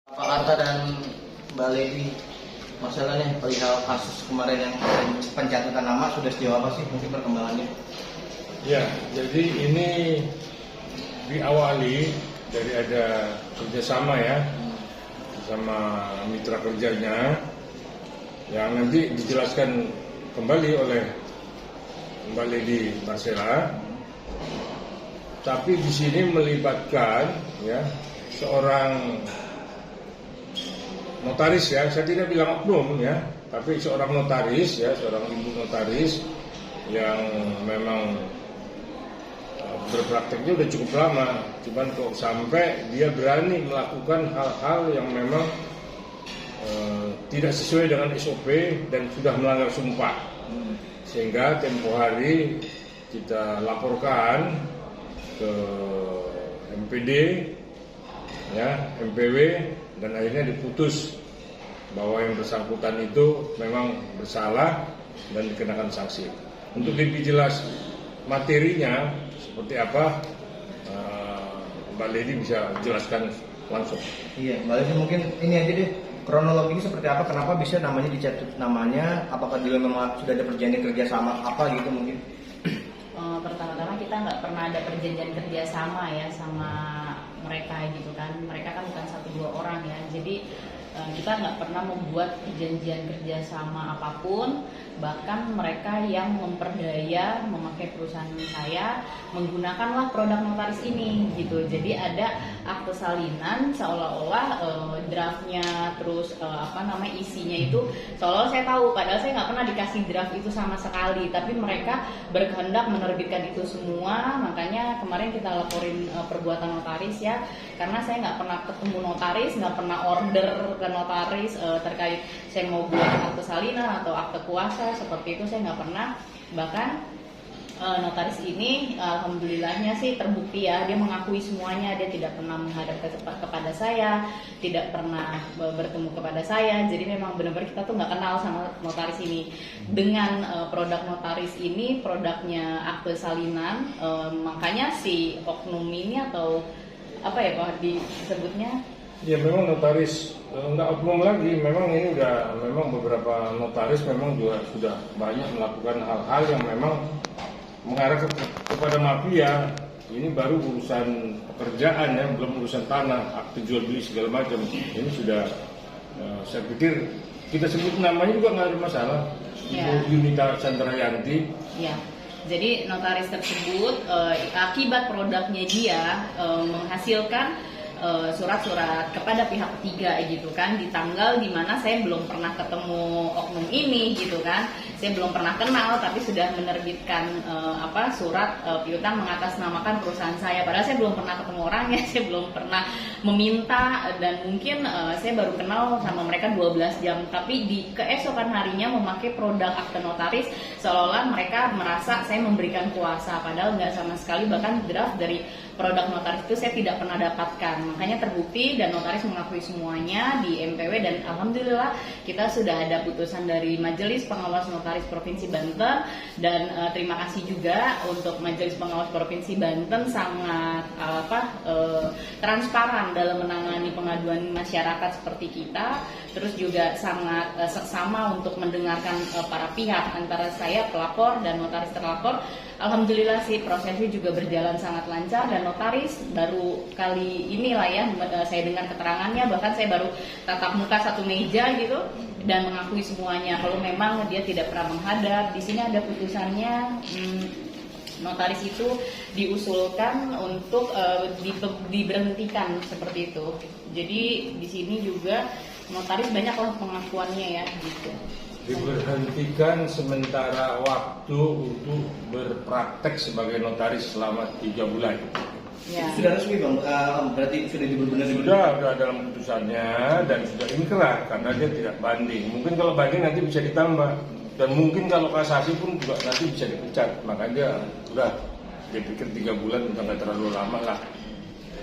Pak Arta dan Mbak Levi, masalahnya perihal kasus kemarin yang pencatutan nama sudah sejauh apa sih mungkin perkembangannya? Ya, jadi ini diawali dari ada kerjasama ya sama mitra kerjanya yang nanti dijelaskan kembali oleh Mbak Lady Marcella. Tapi di sini melibatkan ya seorang notaris ya, saya tidak bilang oknum ya, tapi seorang notaris ya, seorang ibu notaris yang memang berprakteknya udah cukup lama, cuman kok sampai dia berani melakukan hal-hal yang memang tidak sesuai dengan SOP dan sudah melanggar sumpah, sehingga tempo hari kita laporkan ke MPD, ya, MPW, dan akhirnya diputus bahwa yang bersangkutan itu memang bersalah dan dikenakan sanksi. Untuk lebih jelas materinya seperti apa, Mbak Lady bisa jelaskan langsung. Iya, Mbak Levi mungkin ini aja deh, kronologinya seperti apa, kenapa bisa namanya dicatut namanya, apakah dia memang sudah ada perjanjian kerjasama apa gitu mungkin? Pertama-tama kita nggak pernah ada perjanjian kerjasama ya sama mereka gitu kan. Mereka kan bukan 1-2 orang ya, jadi kita nggak pernah membuat perjanjian kerjasama apapun. Bahkan mereka yang memperdaya memakai perusahaan saya menggunakanlah produk notaris ini gitu. Jadi ada akte salinan seolah-olah draftnya, terus isinya itu seolah-olah saya tahu, padahal saya nggak pernah dikasih draft itu sama sekali, tapi mereka berkehendak menerbitkan itu semua. Makanya kemarin kita laporin perbuatan notaris ya, karena saya nggak pernah ketemu notaris, nggak pernah order ke notaris terkait saya mau buat akte salinan atau akte kuasa seperti itu, saya nggak pernah. Bahkan notaris ini alhamdulillahnya sih terbukti ya, dia mengakui semuanya, dia tidak pernah menghadap kepada saya, tidak pernah bertemu kepada saya. Jadi memang benar-benar kita tuh nggak kenal sama notaris ini. Dengan produk notaris ini, produknya akte salinan, makanya si oknum ini atau apa ya Pak disebutnya? Ya memang notaris nggak oknum lagi, memang ini memang beberapa notaris memang juga sudah banyak melakukan hal-hal yang memang mengarah kepada mafia. Ini baru urusan pekerjaan ya, belum urusan tanah, akte jual beli segala macam. Ini sudah saya pikir kita sebut namanya juga nggak ada masalah. Ya. Ibu Yunita Chandrayanti. Ya. Jadi notaris tersebut akibat produknya dia menghasilkan surat-surat kepada pihak ketiga gitu kan, di tanggal dimana saya belum pernah ketemu oknum ini gitu kan, saya belum pernah kenal, tapi sudah menerbitkan surat piutang mengatasnamakan perusahaan saya, padahal saya belum pernah ketemu orangnya, saya belum pernah meminta, dan mungkin saya baru kenal sama mereka 12 jam, tapi di keesokan harinya memakai produk akte notaris seolah-olah mereka merasa saya memberikan kuasa, padahal nggak sama sekali. Bahkan draft dari produk notaris itu saya tidak pernah dapatkan. Makanya terbukti dan notaris mengakui semuanya di MPW, dan alhamdulillah kita sudah ada putusan dari Majelis Pengawas Notaris Provinsi Banten, dan terima kasih juga untuk Majelis Pengawas Provinsi Banten sangat transparan dalam menangani pengaduan masyarakat seperti kita, terus juga sangat seksama untuk mendengarkan para pihak antara saya pelapor dan notaris terlapor. Alhamdulillah sih prosesnya juga berjalan sangat lancar, dan notaris baru kali inilah ya saya dengar keterangannya, bahkan saya baru tatap muka satu meja gitu dan mengakui semuanya kalau memang dia tidak pernah menghadap. Di sini ada putusannya, notaris itu diusulkan untuk diberhentikan seperti itu. Jadi di sini juga notaris banyak loh pengakuannya ya gitu. Diberhentikan sementara waktu untuk berpraktek sebagai notaris selama 3 bulan. Ya. Sudah resmi Bang, berarti sudah benar-benar Sudah dalam putusannya dan sudah inkrah karena dia tidak banding. Mungkin kalau banding nanti bisa ditambah, dan mungkin kalau kasasi pun juga nanti bisa dipecat. Makanya dia pikir 3 bulan udah nggak terlalu lama lah.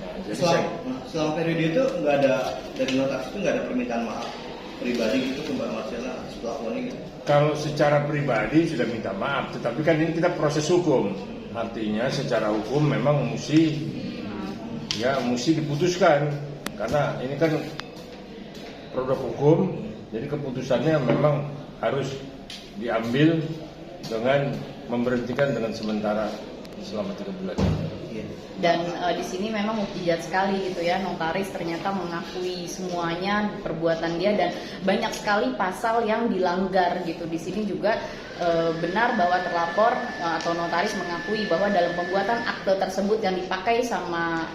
Nah, jadi selama periode itu nggak ada, dari notaris itu nggak ada permintaan maaf pribadi gitu ke Mbak Marcella setelah ini gitu. Kalau secara pribadi sudah minta maaf, tetapi kan ini kita proses hukum. Artinya secara hukum memang mesti diputuskan, karena ini kan produk hukum, jadi keputusannya memang harus diambil dengan memberhentikan dengan sementara selama 3 bulan. Dan di sini memang mukjizat sekali gitu ya, notaris ternyata mengakui semuanya perbuatan dia dan banyak sekali pasal yang dilanggar gitu. Di sini juga benar bahwa terlapor atau notaris mengakui bahwa dalam pembuatan akte tersebut yang dipakai sama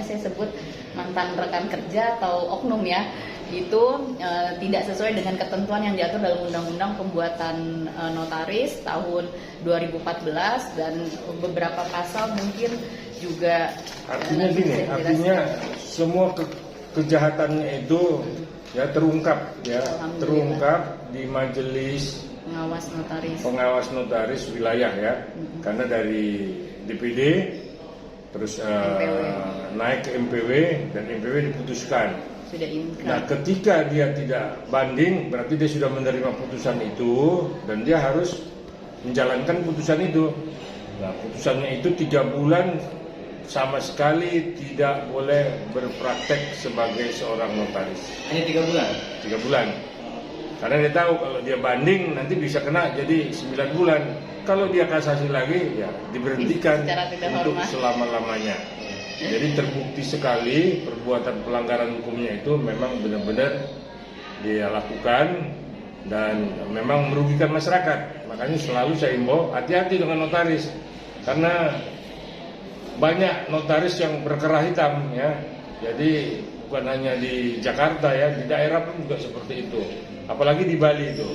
saya sebut mantan rekan kerja atau oknum ya, itu tidak sesuai dengan ketentuan yang diatur dalam Undang-Undang Pembuatan Notaris tahun 2014 dan beberapa pasal mungkin juga artinya gini, artinya semua kejahatannya itu ya terungkap di majelis pengawas notaris wilayah ya, karena dari DPD terus naik ke MPW dan MPW diputuskan. Nah, ketika dia tidak banding, berarti dia sudah menerima putusan itu dan dia harus menjalankan putusan itu. Nah, putusannya itu 3 bulan sama sekali tidak boleh berpraktek sebagai seorang notaris. Hanya 3 bulan? 3 bulan. Karena dia tahu kalau dia banding nanti bisa kena jadi 9 bulan. Kalau dia kasasi lagi, ya diberhentikan untuk selama-lamanya. Jadi terbukti sekali perbuatan pelanggaran hukumnya itu memang benar-benar dia lakukan dan memang merugikan masyarakat. Makanya selalu saya imbau hati-hati dengan notaris, karena banyak notaris yang berkerah hitam ya. Jadi bukan hanya di Jakarta ya, di daerah pun juga seperti itu. Apalagi di Bali itu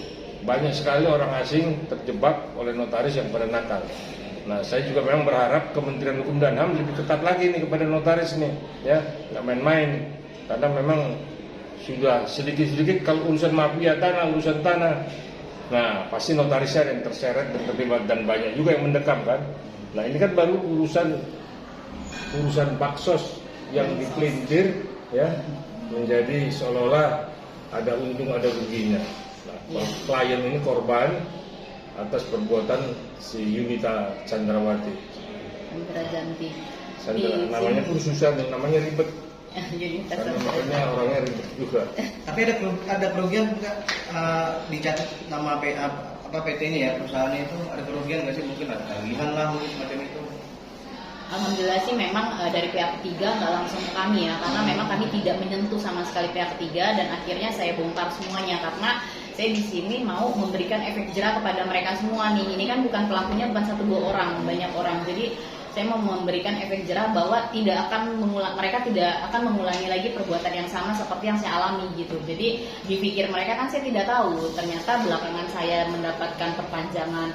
banyak sekali orang asing terjebak oleh notaris yang pada nakal. Nah, saya juga memang berharap Kementerian Hukum dan HAM lebih ketat lagi nih kepada notaris nih, ya, nggak main-main. Karena memang sudah sedikit-sedikit kalau urusan mafia tanah, urusan tanah, nah pasti notarisnya yang terseret dan terlibat dan banyak juga yang mendekam kan. Nah, ini kan baru urusan baksos yang dipelintir, ya, menjadi seolah-olah ada untung ada ruginya. Nah, klien ini korban atas perbuatan si Yunita Chandrawati. Namanya pun susah, namanya ribet. Makanya orangnya ribet juga. Tapi ada kerugian nggak dicatat nama PT ini ya, perusahaannya itu ada kerugian nggak sih? Mungkin ada tagihan lah, mungkin semacam itu. Alhamdulillah sih memang dari pihak ketiga nggak langsung ke kami ya, karena memang kami tidak menyentuh sama sekali pihak ketiga dan akhirnya saya bongkar semuanya karena saya di sini mau memberikan efek jerah kepada mereka semua nih. Ini kan bukan pelakunya bukan 1-2 orang, banyak orang. Jadi saya mau memberikan efek jerah bahwa mereka tidak akan mengulangi lagi perbuatan yang sama seperti yang saya alami gitu. Jadi dipikir mereka kan saya tidak tahu, ternyata belakangan saya mendapatkan perpanjangan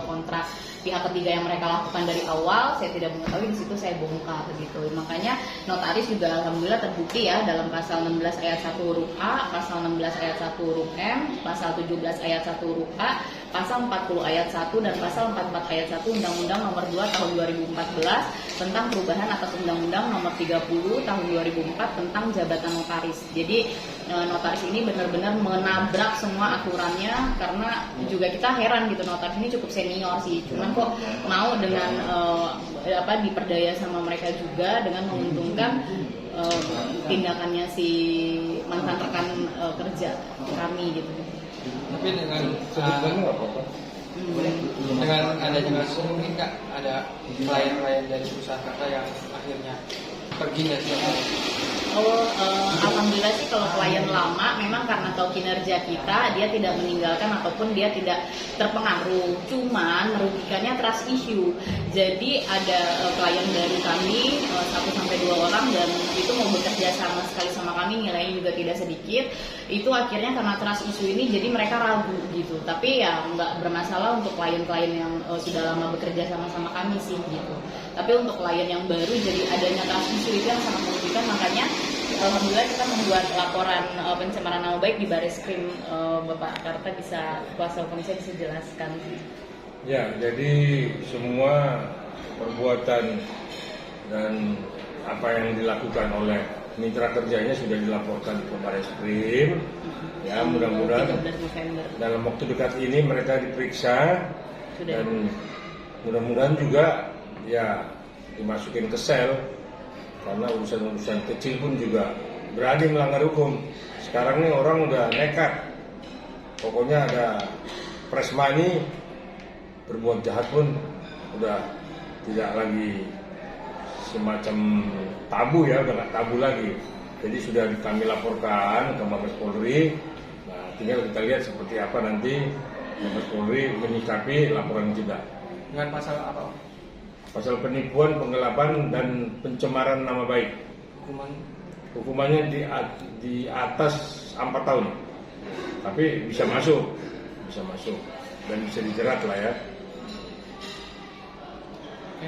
kontrak pihak ketiga yang mereka lakukan dari awal, saya tidak mengetahui, di situ saya bongkar gitu. Makanya notaris juga alhamdulillah terbukti ya dalam pasal 16 ayat 1 huruf A, pasal 16 ayat 1 huruf M, pasal 17 ayat 1 huruf A, pasal 40 ayat 1 dan pasal 44 ayat 1 Undang-Undang Nomor 2 Tahun 2014 tentang perubahan atas Undang-Undang Nomor 30 Tahun 2004 tentang jabatan notaris. Jadi notaris ini benar-benar menabrak semua aturannya, karena juga kita heran gitu, notaris ini cukup senior sih, cuman kok mau dengan diperdaya sama mereka juga dengan menguntungkan tindakannya si mantan rekan kerja kami gitu. Tapi dengan adanya kasus mungkin nggak ada klien-klien dari perusahaan kata yang akhirnya pergi nggak sih? Alhamdulillah sih kalau klien lama memang karena tahu kinerja kita dia tidak meninggalkan ataupun dia tidak terpengaruh, cuman merugikannya trust issue. Jadi ada klien dari kami 1-2 orang dan itu mau bekerja sama sekali sama kami, nilainya juga tidak sedikit. Itu akhirnya karena trust issue ini jadi mereka ragu gitu. Tapi ya nggak bermasalah untuk klien-klien yang sudah lama bekerja sama kami sih gitu. Tapi untuk klien yang baru jadi adanya trust issue itu yang sangat merugikan, makanya alhamdulillah kita membuat laporan pencemaran nama baik di Bareskrim. Bapak Karta bisa, kuasa hukum saya bisa jelaskan. Ya, jadi semua perbuatan dan apa yang dilakukan oleh mitra kerjanya sudah dilaporkan ke Bareskrim. Ya, mudah-mudahan dalam waktu dekat ini mereka diperiksa dan mudah-mudahan juga ya dimasukin ke sel, karena urusan-urusan kecil pun juga berani melanggar hukum. Sekarang nih orang udah nekat, pokoknya ada press money, berbuat jahat pun udah tidak lagi semacam tabu ya, udah nggak tabu lagi. Jadi sudah kami laporkan ke Mabes Polri. Nah, tinggal kita lihat seperti apa nanti Mabes Polri menyikapi laporan kita. Dengan pasal apa? Pasal penipuan, penggelapan, dan pencemaran nama baik. Hukumannya di atas 4 tahun, tapi bisa masuk dan bisa dijerat lah ya. Oke.